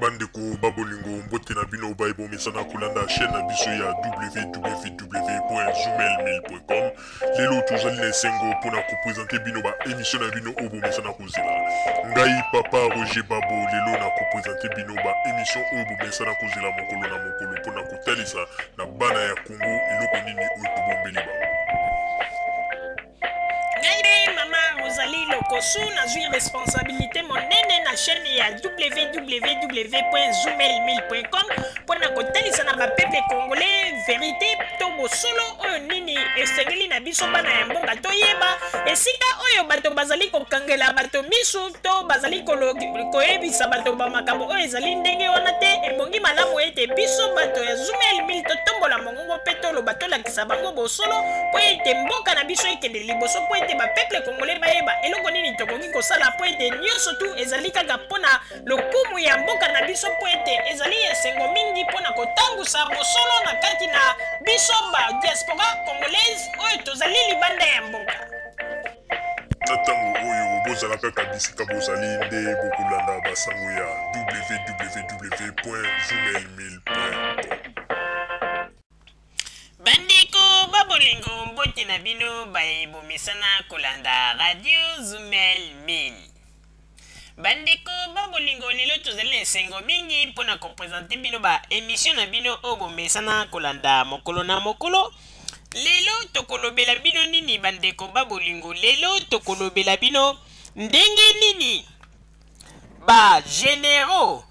Bandeko babolingo mbote na bino baibo mesana kolanda chaîne na biso ya www.zoomel1000.com. Lelo tozali na esengo mpona kopresente bino ba émission na bino oyo bomesana kozela. Ngai papa Roger Babo lelo na kopresente bino ba émission oyo bomesana kozela mokolo na mokolo mpona kotalisa na bana ya Congo eloko nini oyo tobombeli bango. Rosalie Lokosu na zui responsabilité monene na chaîne ya www.zoomel1000.com pona kotalisa na bapeple congolais vérité to bosolo oyo nini esengeli na biso bana ya mboka toyeba esika oyo bato bazali kokangela bato misu to bazali koyebisa bato bamakambo oyo ezali ndenge wana te ebongi malamu ete biso bato ya Zoomel 1000 totombola mongongo mpe toloba tolakisa bango bosolo po ete mboka na biso ekende liboso po ete bapeple congolais bayeba eloko nini tokoki kosala po ete nyonso tu ezali kaka mpona lokumu ya mboka na biso po ete ezali esengo mingi mpona kotangusa bosolo na kati na biso ba diaspora congolaise oyo tozali libanda ya mboka. Na ntango oyo bozala kaka bisika bozali nde bokolanda basango ya www.zoomel1000.com. Bandeko babolingo mbote na bino bayebomesana kolanda radio Zoomel 1000. Bandeko babolingo lelo tozali esengo mingi mpona kopresente bino ba émission na bino oyo bomesana kolanda mokolo na mokolo. Lelo tokolobela bino nini bandeko babolingo? Lelo tokolobela bino ndenge nini ba généraux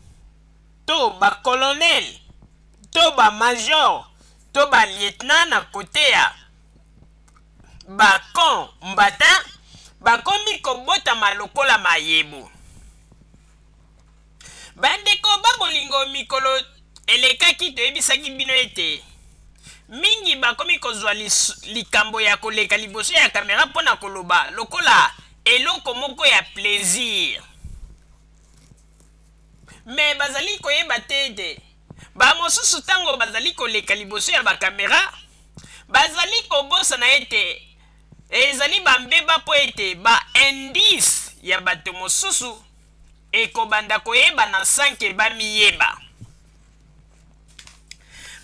to ba colonel to ba major to ba lieutenant na kote ya bakon mbata bakomi kobotama lokola mayebo. Bandeko babolingo mikolo elekaki toyebisaki bino ete mingi bakomi kozwa likambo ya koleka liboso ya kamera mpona koloba lokola eloko moko ya plaisir. Me bazali koyeba te ete bamosusu ntango bazali koleka liboso ya bakamera bazali kobosana ete ezali bambeba po ete ba indice ya bato mosusu ekobanda koyeba na sanke bamiyeba.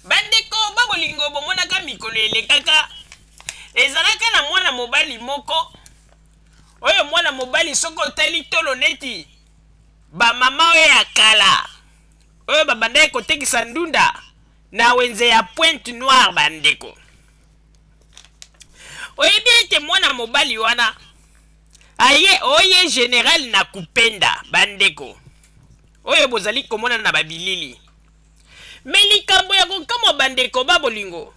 Bandeko babolingo bomonaka mikolo elekaka ezalaka na mwana mobali moko oyo mwana mobali soko otali tolo neti bamama oyo ya kala oyo babanda kotekisa ndunda na wenze ya Pointe Noire. Bandeko oyebi ete mwana mobali wana aye oye général na kupenda. Bandeko oyo bozali komona na babilili me likambo ya kokamwa bandeko babolingo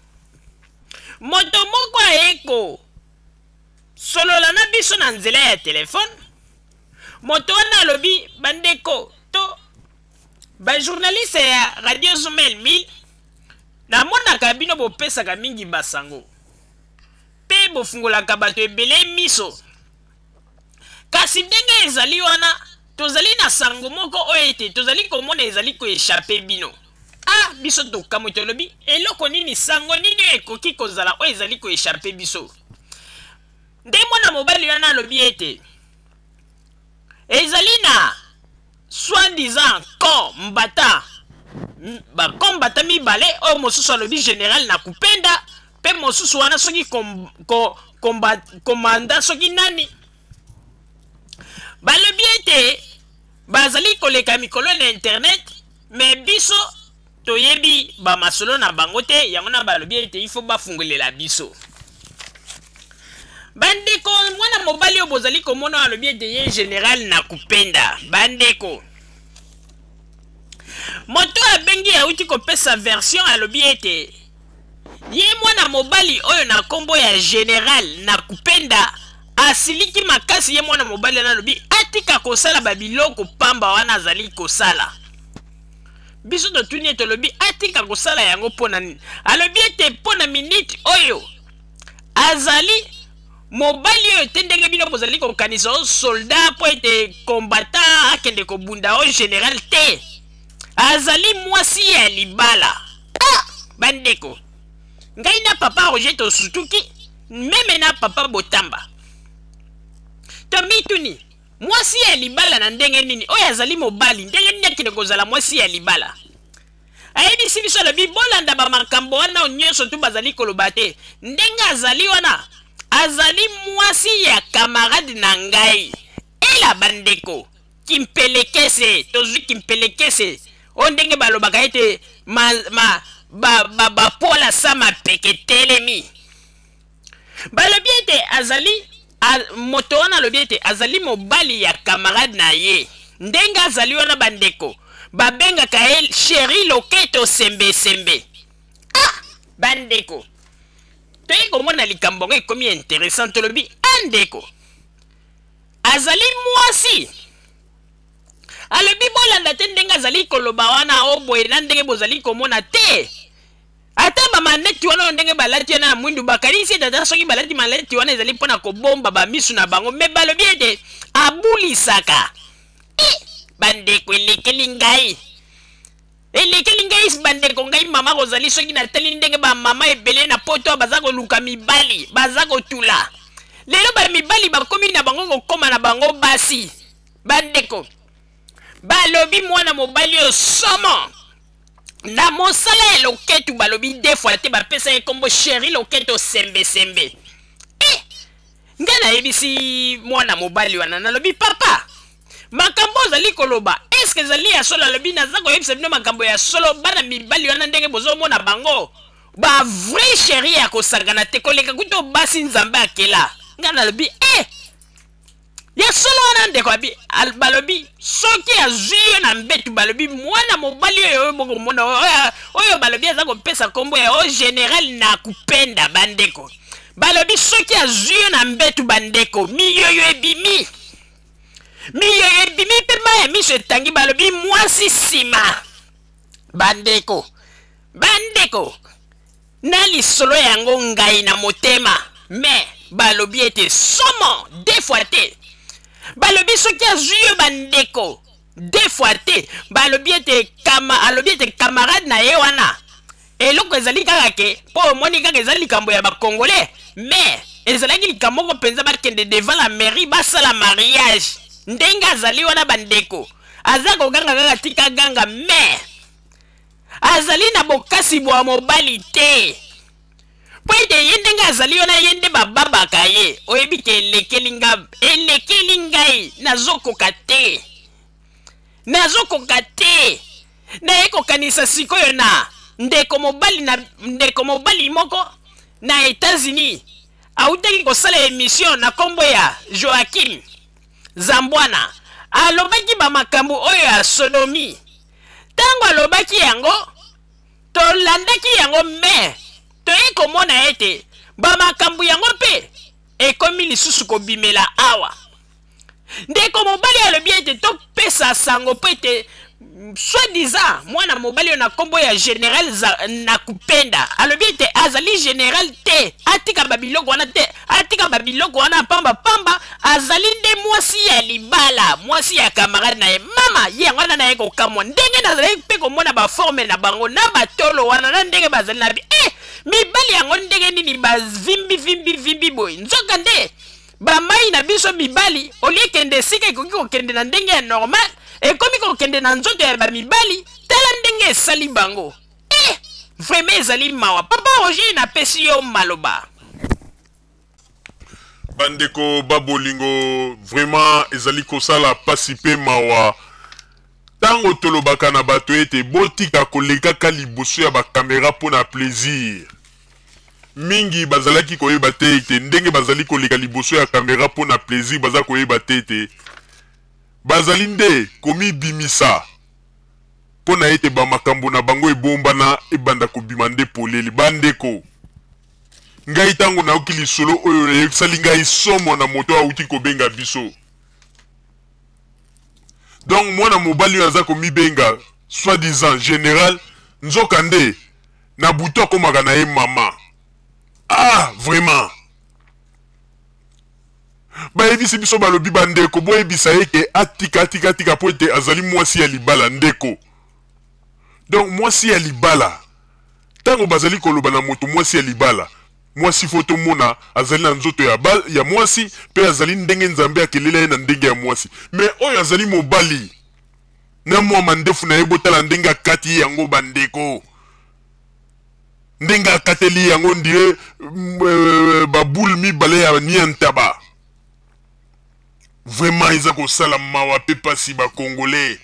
moto moko ayeko solola na biso na nzela ya telefone. Moto wana alobi bandeko to bajournaliste ya radio Zoomel 1000 namonaka bino bopesaka mingi basango mpe bofungolaka bato ebele miso, kasi ndenge ezali wana tozali na sango moko oyo ete tozali komona ezali koeshape bino. Biso tokamwe tolobi eloko nini sango nini ekoki kozala oyo ezali koeshape biso. Nde mwana mobali wana alobi ete ezali na soi-disant kon mbata bakon mbata mibale oyo mosusu alobi général na kupenda mpe mosusu wana soki komanda soki nani balobi ete bazali koleka mikolo na internet me biso toyebi bamasolo na bango te yango na balobi ete ifo bafungolela biso. Bandeko mwana mobali oyo bozali komona alobi ete ye général na kupenda. Bandeko moto abengi auti kopesa version alobi ete ye mwana mobali oyo na kombo ya général na kupenda asiliki makasi. Ye mwana mobali na alobi atika kosala babiloko pamba wana azali kosala. Biso totuni ete alobi atika kosala yango mpona nini? Alobi ete mpona minute oyo azali mobali oyo te ndenge bino bozali kokanisa o soldat po ete combattant akende kobunda o général te, azali mwasi ya libala. Bandeko ngai na papa Roger tosutuki meme na papa Botamba tomituni mwasi ya libala na ndenge nini oyo azali mobali ndenge nini akende kozala mwasi ya libala ayebisi biso alobi bolanda bamakambo wana nyonso tu bazali koloba te ndenge azali wana azali mwasi ya kamarade na ngai ela bandeko kimpelekese tozwi kimpelekese o ndenge balobaka ete bapola sama peke telemi balobi ete azali moto wana alobi ete azali mobali ya kamarade na ye ndenge azali wana bandeko babengaka ye Chéri Loketo sembe bandeko toye komona likambo ngo ekomi intéressant tolobi andeko azali mwasi alobi bolanda te ndenge azali koloba wana oboye na ndenge bozali komona te ata bamaneti wana ndenge balati wana na mwindu bakanisi ete soki balati maleti wana ezali mpona kobomba bamisu na bango me balobi ete abulisaka bandeko elekeli ngai bandeko ngai mama kozali soki natali ndenge bamama ebele na poto baza koluka mibali baza kotula lelo bamibali bakomi na bango kokoma na bango basi bandeko balobi mwana mobali oyo somo na mosala ya Loketo balobi deux fois te bapesa ye kombo Chéri Loketo sembe nga nayebisi mwana mobali wana nalobi papa makambo ozali koloba eske ezali ya solo alobi naza koyebisa bino makambo ya solo bana mibali wana ndenge bozomona bango ba vrai chéri ya kosangana te koleka kuto basi nzambe akela nga nalobi ya solo wana ndeko balobi soki azwi yo na mbetu balobi mwana mobali oyo bokomona oyo balobi aza kopesa kombo ya o général nakupenda bandeko balobi soki azwi yo na mbetu bandeko miyoyo ebimi mpe maya miso etangi balobi mwasi nsima bandeko na lisolo yango ngai na motema me balobi ete somo deux fois te balobi soki azwi yo bandeko deux fois te balobi ete camarade na ye wana eloko ezali kaka ke mpo omoni kaka ezali likambo ya bakongolais me ezalaki likambo moko mpenza bakende devant la mairie basala mariage ndenge azali wana bandeko aza koganga kaka tika ganga me azali na bokasi bwa mobali te po ete ye ndenge azali wana ye nde bababaka ye oyebi ke elekeli ngai nazokoka te naye kokanisa sikoyo na ndeko mobali moko na États-Unis autaki kosala émission na kombo ya Joakim Zambwana alobaki bamakambo oyo ya sodomi tango alobaki yango tolandaki yango me toye komona ete bamakambo yango mpe ekomi lisusu kobimela awa ndeko mobali alobi ete topesa sango po ete soi-disant mwana mobali oyo na kombo ya général nakupenda alobi ete azali général te atika babiloko wana pamba azali nde mwasi ya libala mwasi ya camarade na ye mama ye yango wana na ye kokamwa ndenge nazali mpe komona baforme na bango na batolo wana na ndenge bazali na mibali yango ndenge nini bavimbi boye nzoka nde bamai na biso mibali olie kende esika ekoki kokende na ndenge ya normal ekomi kokende na nzoto ya bamibali tala ndenge esali bango vraiment ezali mawa papa Roger napesi yo maloba bandeko babolingo vraiment ezali kosala pasi pe mawa tango tolobaka na bato ete botika kolekaka liboso ya bakamera mpona plaisir mingi bazalaki koyeba te ete ndenge bazali koleka liboso ya kamera mpona plaisir baza koyeba te ete bazali nde komibimisa mpona ete bamakambo na bango ebombana ebanda kobima nde poleli bandeko ngai tango nayoki lisolo oyo esali ngai somo na moto auti kobenga biso donc mwana mobali oyo aza komibenga soi-disant général nzoka nde na buto akomaka na ye mama vraiment bayebisi biso balobi bandeko boyebisa ye ke atika po ete azali mwasi ya libala ndeko donc mwasi ya libala tango bazali koloba na moto mwasi ya libala mwasi foto mona azali na nzoto ya mwasi pe azali ndenge nzambe akelela ye na ndenge ya mwasi mais oyo azali mobali na mwa mandefu na ye botala ndenge akati yango bandeko ndenge akateli yango ndire baboule mibale ya niantaba vraiment eza kosala mawa pe pasi bakongolais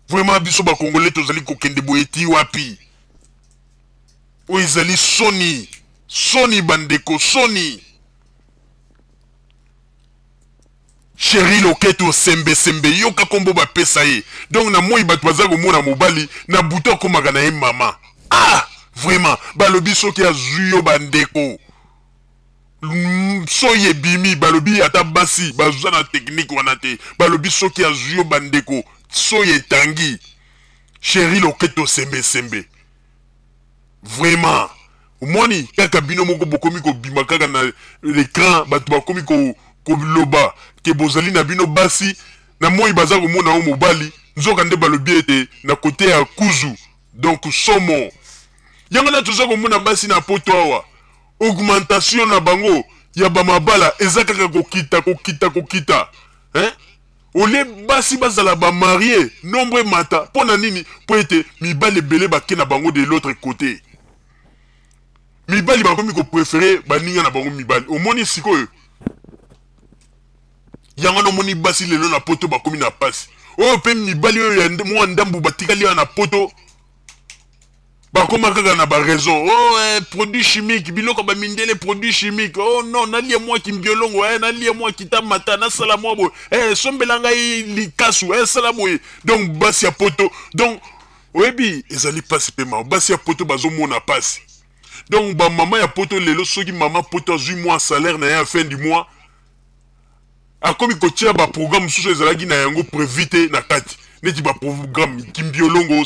vraiment biso bakongolais tozali kokende boye ti wapi oyo ezali soni bandeko soni Chéri Loketo sembe yoka kombo bapesa ye donc na moi bato baza komona mobali na buto akomaka na ye mama vraiment balobi soki azwi yo bandeko soki ebimi balobi ata basi baza na technique wana te balobi soki azwi yo bandeko soki etangi Chéri Loketo sembe vraiment omoni kaka bino moko bokomi kobima kaka na l'écran bato bakomi koloba ke bozali na bino basi na moi baza komona o mobali nzoka nde balobi ete na kote ya kuzu donc somo yango na toza komona basi na poto awa augmentation na bango ya bamabala eza kaka kokita hein ole basi bazala bamarie nombre mata pona nini po ete mibali ebele bake na bango de l'autre côté mibali bakomi kopréféré baninga na bango mibali omoni sikoyo yango no moni basi lelo na poto bakomi na pasi oyo pe mibali oyo ya mwa ndambu batikali na poto bakoma kaka na ba raison produit chimique biloko ba mindele produit chimique non nalie moi kimbiolongo nalie moi kitamata na sala moi bo sombelanga likasu sala boye donc basi ya poto donc oyebi ezali pasi pe ma basi ya poto bazomona pasi donc ba mama ya poto lelo soki mama poto azui mois salaire na ya fin du mois akomi kotia ba programme susu ezalaki na yango prévité na kati neti ba programme kimbiolongo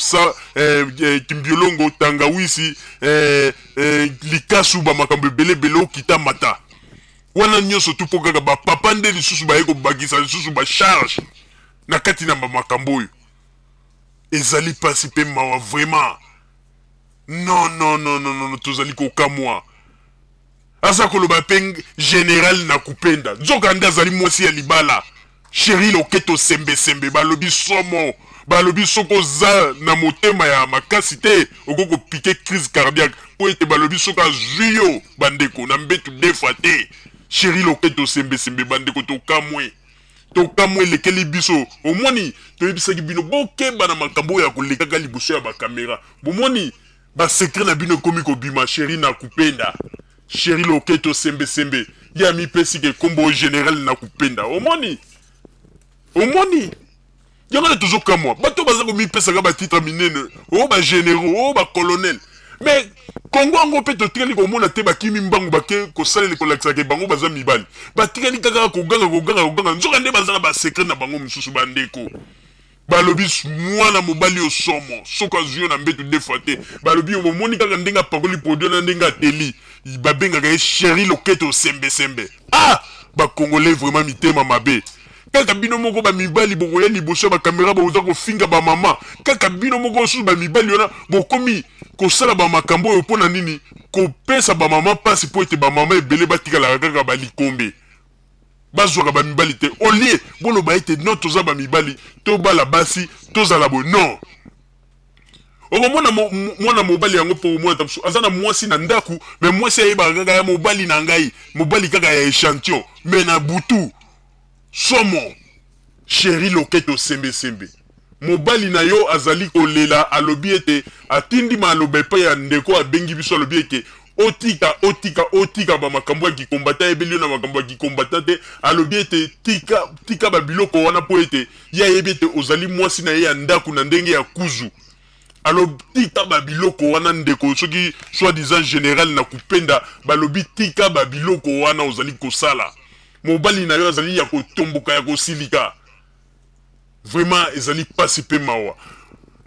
kimbiolongo tangawisi likasu ba makambo ebele okitamata wana nyonso tu po kaka ba papa nde lisusu baye kobakisa lisusu ba charge na kati na makambo oyo ezali pasi pe mawa vraiment non tozali kokamwa asa koloba pe général na kupenda nzoka nde azali mwasi ya libala Chéri Loketo sembe balobi somo balobi soko za na motema ya makasi te okoko piquer crise cardiaque po ete balobi soko azwi yo bandeko na mbetu defa te Chéri Loketo sembe bandeko tokamwe lekeli biso omoni toyebisaki bino bokemba na makambo ya kolekaka liboso ya bakamera bomoni basekre na bino ekomi kobima Chéri na kupenda Chéri Loketo sembe ya mipesi ke kombo général na kupenda omoni yango na tozokamwa bato baza komipesaka batitre minene ba généraux ba colonel mais kongo yango mpe totikali komona te bakimi mbangu bake kosalela kolakisaka bango baza mibali batikali kaka koganga nzoka nde baza na basekret na bango mosusu bandeko balobi mwana mobali osomo soko azwi yo na mbetu defa te balobi yo momoni kaka ndenge apakoli produit na ndenge ateli babengaka ye Chéri Loketo sembe bakongolais vraiment mitema mabe kaka bino moko bamibali bokoya liboso ya bakamera boza kofinga bamama kaka bino moko osusu bamibali wana bokomi kosala bamakambo oyo mpona nini kopesa bamama mpasi po ete bamama ebele batikalaka kaka balikombe bazwaka bamibali te olie boloba ete non toza bamibali tobala basi tozala boye non okomona mwana mobali yango mpo omona biso aza na mwasi na ndaku me mwasi ayebaka kaka ya mobali na ngai mobali kaka ya échantillon me na butu somo Chéri Loketo sembe mobali na yo azali kolela alobi ete atindi maloba epai ya ndeko abengi biso alobi ete otika bamakambo ya kikombata ebeli yo na makambo ya kikombata te alobi ete tika babiloko wana po ete ye ayebi ete ozali mwasi na ye ya ndaku na ndenge ya kuzu alobi tika babiloko wana ndeko soki soi-disant général na kupenda balobi tika babiloko wana ozali kosala mobali na yo azali ya kotomboka ya kosilika vraiment ezali pasi pe mawa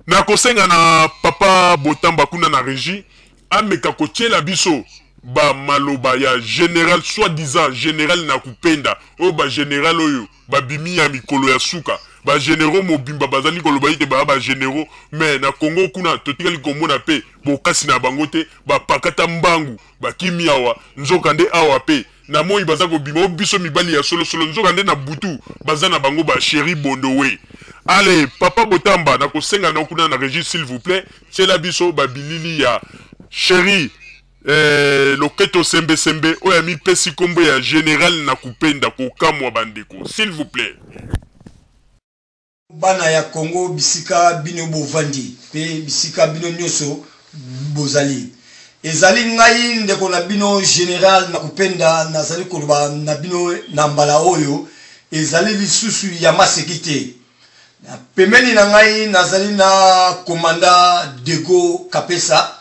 na kosenga na papa Botamba kuna na régie ameka kotiela biso ba maloba ya général soi-disant général na kupenda oyo ba général oyo babimi ya mikolo ya suka ba généraux mobimba bazali koloba ite ba généraux mais na Congo kuna totikali komona pe bokasi na bango te ba pakata mbangu ba kimiawa nzokande awa pe na moi baza kobima biso mibali ya solo solo nzokande na butu baza na bango ba chéri bondowe. Allez papa Botamba na kosenga na kuna na régie s'il vous plaît tshela biso ba bilili ya chéri loketo sembe sembe oyami pesi kombo ya général na kupenda kokamwa bandeko s'il vous plaît. Bana ya Congo bisika bino bovandi pe bisika bino nyoso bozali ezali ngai ndeko na bino général na kupenda nazali koloba na bino na mbala oyo ezali lisusu ya masekite na pemeni na ngai nazali na komanda Dego Kapesa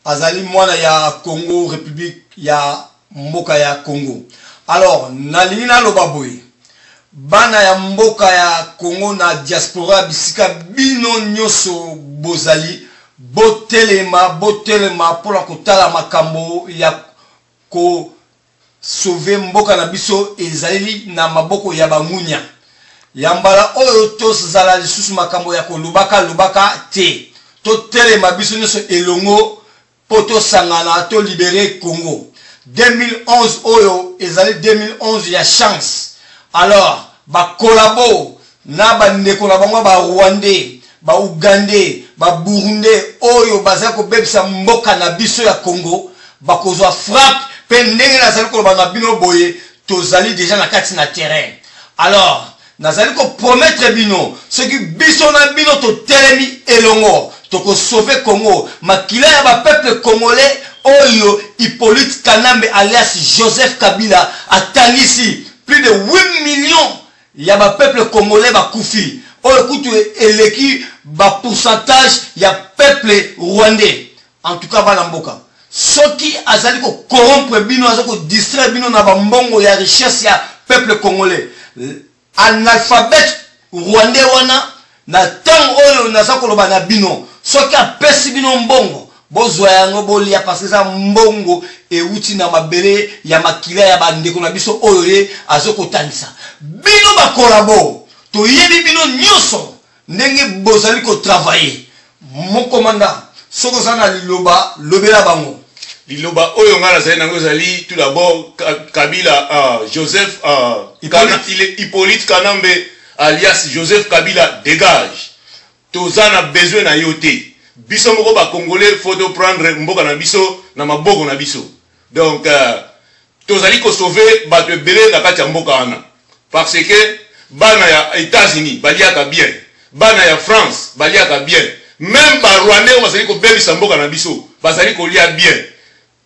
azali mwana ya Congo République ya mboka ya Congo. Alors nalingi na loba boye bana ya mboka ya Congo na diaspora bisika bino nyoso bozali botelema pona kotala makambo ya ko sauver mboka na biso ezali na maboko ya bangunya yambala oyo tozala lisusu makambo ya kolubaka te totelema biso nyoso elongo poto sangana to libérer Congo 2011 oyo ezali 2011 ya chance. Alors ba collabo na ba ndeko na bango ba Rwandais ba Ugandais ba Burundais oyo baza ko bebisa mboka na biso ya Congo bakozwa frappe pe ndenge nazali koloba na bino boye tozali déjà na kati na terrain. Alors nazali ko promettre bino ce qui biso na bino to telemi elongo toko sauver Congo makila ya ba peuple congolais oyo Hippolyte Kanambe alias Joseph Kabila atangisi plus de 8 millions ya ba peuple congolais ba kufi oyo kutu eleki ba pourcentage ya peuple rwandais. En tout cas bana mboka soki azali ko corrompre bino azali ko distraire bino na ba mbongo ya richesse ya peuple congolais analphabète rwandais wana na tango oyo naza koloba na bino soki apesi bino mbongo bozwa yango bolia parce que ça mbongo euti na mabele ya makila ya bandeko na biso oyo ye azokotanisa bino ba kolabo to yebi bino nyoso ndenge bozali ko travailler mon commandant soko sana liloba lobela bango liloba oyo ngala zali nango zali tout d'abord Kabila Joseph Hippolyte Kanambe alias Joseph Kabila dégage tozana besoin na yote biso moko ba congolais faut prendre mboka na biso na maboko na biso donc tozali ko sauver ba te belé na kati ya mboka wana parce que bana ya États-Unis baliaka bien bana ya France baliaka bien même ba Rwandais bazali ko bebisa mboka na biso bazali ko lia bien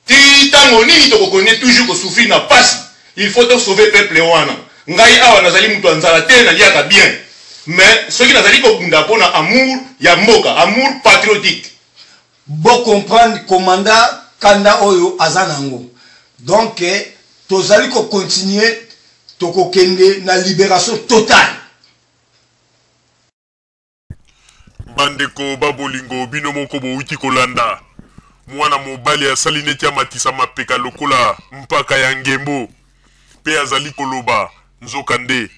ti tango nini to ko connaît toujours ko souffrir na pasi il faut to sauver peuple wana ngai awa nazali mutu anzala te na liaka bien mais ce qui nazali ko bunda pona amour ya mboka amour patriotique bo comprendre commandant kanda oyo azanango donc tozali ko continuer to ko kende na libération totale bandeko babolingo bino moko bo wiki kolanda mwana mobali asali neti ya matisa mapeka lokola mpaka ya ngembo pe azali koloba nzokande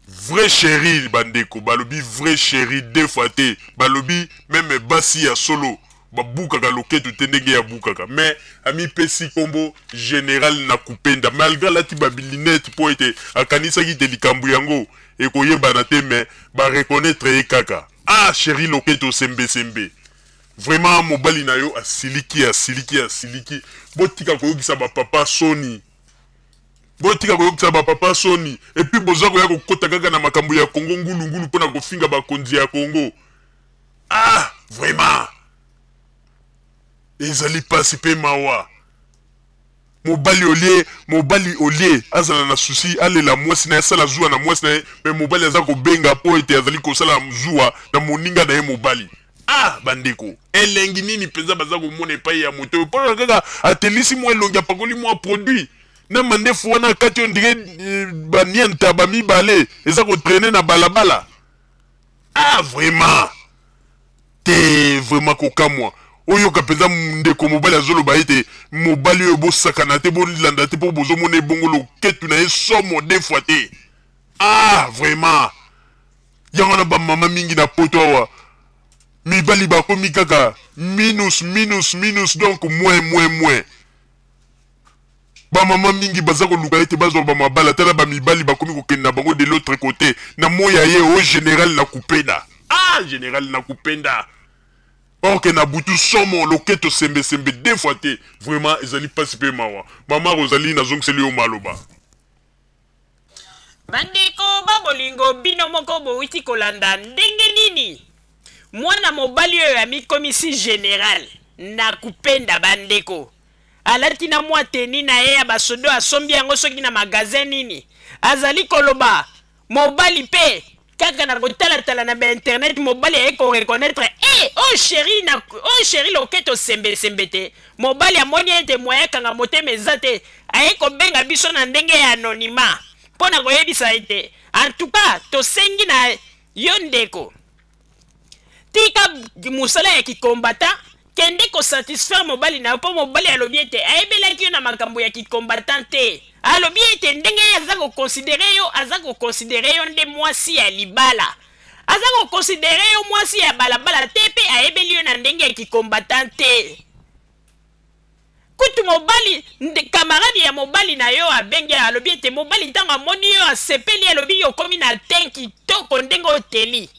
vrai chéri bandeko balobi vrai chéri deux fois te balobi même basi ya solo babukaka loketo te ndenge ya bukaka mais ami pesi kombo général na kupenda malgré lati babilinete po ete akanisaki te likambo yango ekoyebana te mais ba reconnaître ye kaka ah chéri loketo sembe sembe vraiment mobali na yo asiliki botika koyokisa ba papa soni botika koyokisa ba papa soni et puis boza koya kokota kaka na makambo ya Congo ngulu pona kofinga bakonzi ya Congo ah vraiment ezali pasi pe mawa mobali olie azala na souci alela mwasi na esala zuwa na mwasi na mais mobali aza kobenga po ete azali kosala zuwa na moninga na ye mobali ah bandeko elengi nini penza baza komona epai ya moto pona kaka atelisi mwa elongi apakoli mwa produit na mandefu wana kati ondire banienta bamibale eza kotraîner na balabala ah vraiment te vraiment kokamwa oyo kapeza ndeko mobali azoloba ete mobali oyo bosakana te bolanda te po bozomona ebongo loketu na ye somo deux fois te ah vraiment yango na bamama mingi na poto awa mibali bakomi kaka minus donc moins bamama mingi baza koluka ete bazwa bamabala tala bamibali bakomi kokende na bango de l'autre côté na moya ye o général na kupenda général na kupenda or que na butu somo loketo sembe deux fois te vraiment ezali pasi pe mawa mama Rosalie na zongseli yo maloba bandeko babolingo bino moko bowiti kolanda ndenge nini mwana mobali oyo amikomisi général na kupenda bandeko alati na mwa teni na ye ya basodo asombi yango soki na magazin nini azali koloba mobali pe kaka na kotalatala na internet mobali aye koreconnaître oh chéri loketo sembe te mobali amoni ete moya kanga motema eza te aye kobenga biso na ndenge ya anonymat mpo na koyebisa ete en tout cas tosengi na yo ndeko tika mosala ya kikombata kende kosatisfaire mobali na yo mpo mobali alobi ete ayebelaki yo na makambo ya kikombatan te alobi ete ndenge ye aza kokonsidere yo nde mwasi ya libala aza kokonsidere yo mwasi ya balabala te mpe ayebeli yo na ndenge ya kikombatan te kutu mobali kamaradi ya mobali na yo abenge alobi ete mobali ntango amoni yo asepeli alobi yo komi na ten kitoko ndenge oteli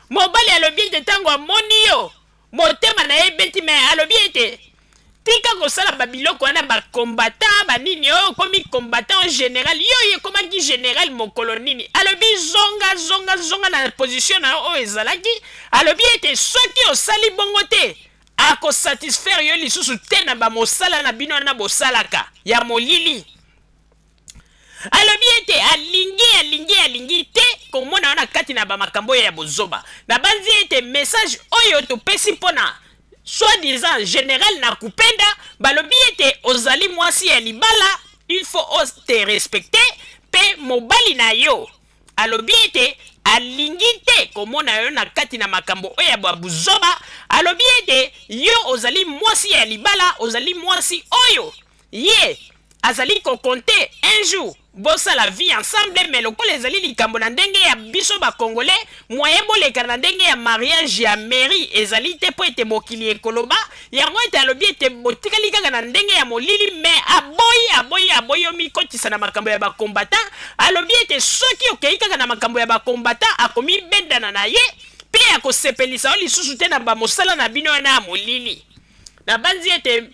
mobali alobi ete ntango amoni yo motema na ye beti me alobi ete tika kosala babiloko wana bakombatan banini oyo komi kombatan en général yo ye komaki général mokolo nini alobi zonga na position na yo oyo ezalaki alobi ete soki osali bongo te akosatisfaire yo lisusu te na bamosala na bino wana bosalaka ya molili alobi ete alingi te komona wana kati na bamakambo ya bozoba na banzi ete message oyo topesi mpona soi-disant général na kupenda balobi ete ozali mwasi ya libala il faut te respecter pe mobali na yo alobi ete alingi te komona yo na kati na makambo oyo ya babuzoba alobi ete yo ozali mwasi ya libala ozali mwasi oyo ye azali kokonte un jour bosala vie ensemble mais lokola ezali likambo na ndenge ya biso bakongolais moyen boleka na ndenge ya mariage ya mairie ezali te mpo ete mokili ekoloba yango ete alobi ete botikali kaka na ndenge ya molili mais aboyi omikotisa na makambo ya bakombatan alobi ete soki okei kaka na makambo ya bakombatan akomibendana na ye mpe akosepelisa yo lisusu te na bamosala na bino wana ya molili na banzi ete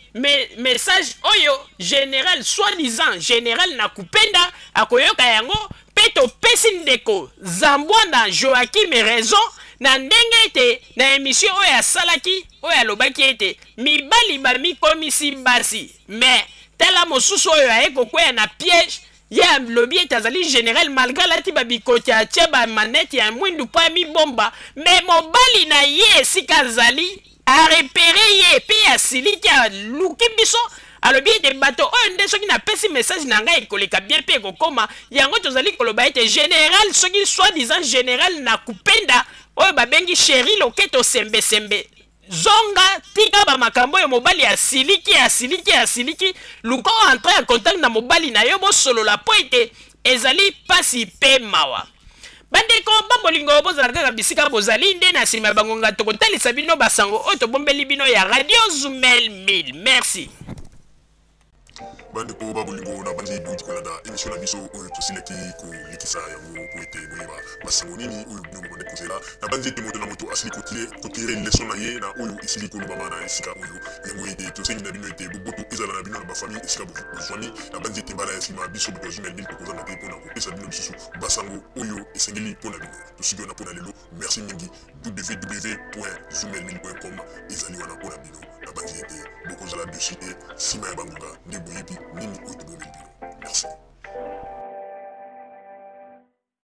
message oyo général soi-disant général na kupenda akoyoka yango mpe topesi ndeko zambwana Joakim raison na ndenge ete na émission oyo asalaki oyo alobaki ete mibali bamikomisi basi mais tala mosusu oyo aye kokwea na piège ye alobi ete azali général malgré alati babikoti atie bamanete ya mwindu mpo amibomba mais mobali na ye esika azali arepere ye pe asiliki aluki biso alobi ete bato oyo nde soki napesi message na ngai ekoleka bien mpe ekokoma yango tozali koloba ete général soki soi-disant général na kupenda oyo babengi chéri loketo sembe zonga tika bamakambo oyo mobali asiliki luka entre en contact na mobali na yo bosolola mpo ete ezali pasi mpe mawa bandeko babolingo bozala kaka bisika bozali nde na nsima ya bangonga tokotalisa bino basango oyo tobombeli bino ya radio Zumel 1000 merci bandeko babolingo na bandi duti kolanda émission na biso oyo tosilaki kolikisa yango po ete boyeba basango nini oyo bino babande kozela na bandi ete moto na moto asili kotire leson na ye na oyo esili kolobama na esika oyo yango ete tosengi na bino ete boboto ezala na bino na bafamille esika bozwani na bandi ete mbala ya nsima biso boto Zumel 1000 tokozanga te mpona kopesa bino lisusu basango oyo esengeli mpona bino tosiki wana mpona lelo merci mingi www.zumel1000.com ezali wana mpona bino na bandi ete bokozala dessus te nsima ya bangonga nde boyebi nini oyo tobomeli bino